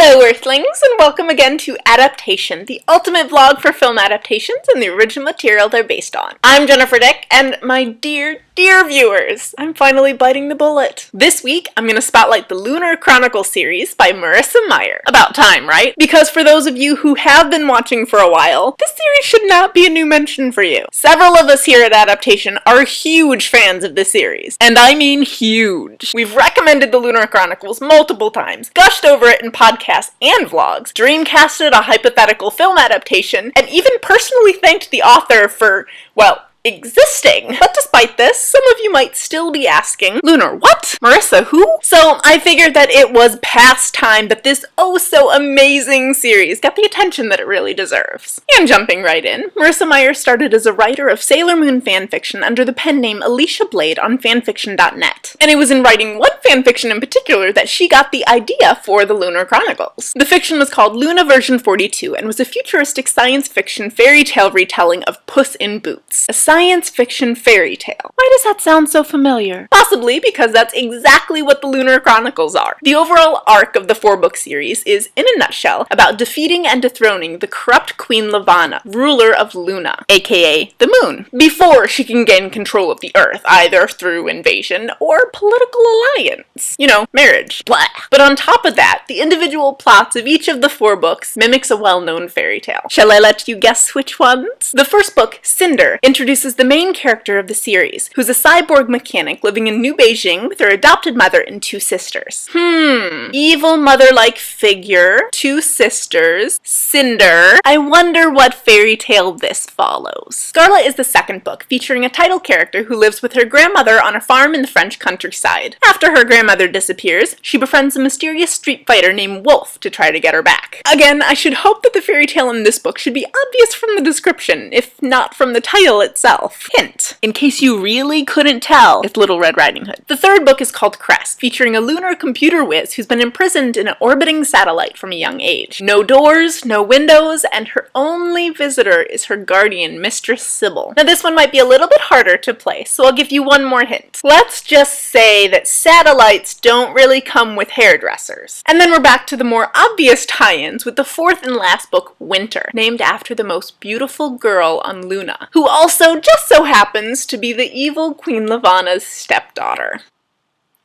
Hello Earthlings, and welcome again to Adaptation, the ultimate vlog for film adaptations and the original material they're based on. I'm Jennifer Dick, and my dear viewers, I'm finally biting the bullet. This week, I'm going to spotlight the Lunar Chronicles series by Marissa Meyer. About time, right? Because for those of you who have been watching for a while, this series should not be a new mention for you. Several of us here at Adaptation are huge fans of this series, and I mean huge. We've recommended the Lunar Chronicles multiple times, gushed over it in podcasts and vlogs, dreamcasted a hypothetical film adaptation, and even personally thanked the author for, well, existing. But despite this, some of you might still be asking, Lunar, what? Marissa, who? So I figured that it was past time that this oh so amazing series got the attention that it really deserves. And jumping right in, Marissa Meyer started as a writer of Sailor Moon fanfiction under the pen name Alicia Blade on fanfiction.net. And it was in writing one fanfiction in particular that she got the idea for the Lunar Chronicles. The fiction was called Luna version 42 and was a futuristic science fiction fairy tale retelling of Puss in Boots. A science fiction fairy tale. Why does that sound so familiar? Possibly because that's exactly what the Lunar Chronicles are. The overall arc of the 4-book series is, in a nutshell, about defeating and dethroning the corrupt Queen Levana, ruler of Luna, aka the Moon, before she can gain control of the Earth, either through invasion or political alliance. You know, marriage. Blah. But on top of that, the individual plots of each of the 4 books mimics a well-known fairy tale. Shall I let you guess which ones? The first book, Cinder, introduces the main character of the series, who's a cyborg mechanic living in New Beijing with her adopted mother and 2 sisters. Evil mother-like figure, 2 sisters, Cinder. I wonder what fairy tale this follows. Scarlet is the second book, featuring a title character who lives with her grandmother on a farm in the French countryside. After her grandmother disappears, she befriends a mysterious street fighter named Wolf to try to get her back. Again, I should hope that the fairy tale in this book should be obvious from the description, if not from the title itself. Hint, in case you really couldn't tell, it's Little Red Riding Hood. The third book is called Crest, featuring a lunar computer whiz who's been imprisoned in an orbiting satellite from a young age. No doors, no windows, and her only visitor is her guardian, Mistress Sybil. Now this one might be a little bit harder to place, so I'll give you one more hint. Let's just say that satellites don't really come with hairdressers. And then we're back to the more obvious tie-ins with the 4th and last book, Winter, named after the most beautiful girl on Luna, who also just so happens to be the evil Queen Levana's stepdaughter.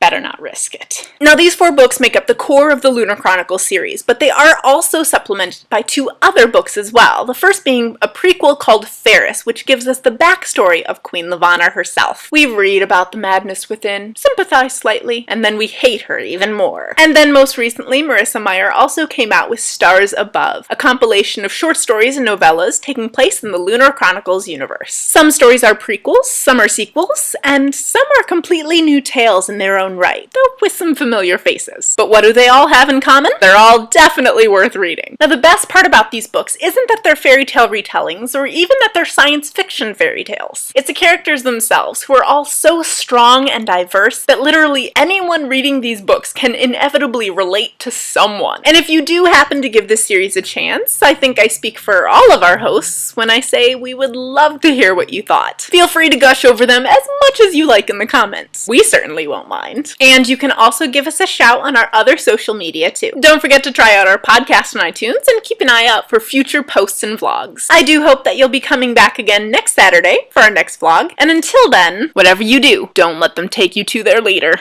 Better not risk it. Now these 4 books make up the core of the Lunar Chronicles series, but they are also supplemented by 2 other books as well. The first being a prequel called Ferris, which gives us the backstory of Queen Levana herself. We read about the madness within, sympathize slightly, and then we hate her even more. And then most recently, Marissa Meyer also came out with Stars Above, a compilation of short stories and novellas taking place in the Lunar Chronicles universe. Some stories are prequels, some are sequels, and some are completely new tales in their own right, though with some familiar faces. But what do they all have in common? They're all definitely worth reading. Now the best part about these books isn't that they're fairy tale retellings, or even that they're science fiction fairy tales. It's the characters themselves, who are all so strong and diverse that literally anyone reading these books can inevitably relate to someone. And if you do happen to give this series a chance, I think I speak for all of our hosts when I say we would love to hear what you thought. Feel free to gush over them as much as you like in the comments. We certainly won't mind. And you can also give us a shout on our other social media too. Don't forget to try out our podcast on iTunes and keep an eye out for future posts and vlogs. I do hope that you'll be coming back again next Saturday for our next vlog. And until then, whatever you do, don't let them take you to their leader.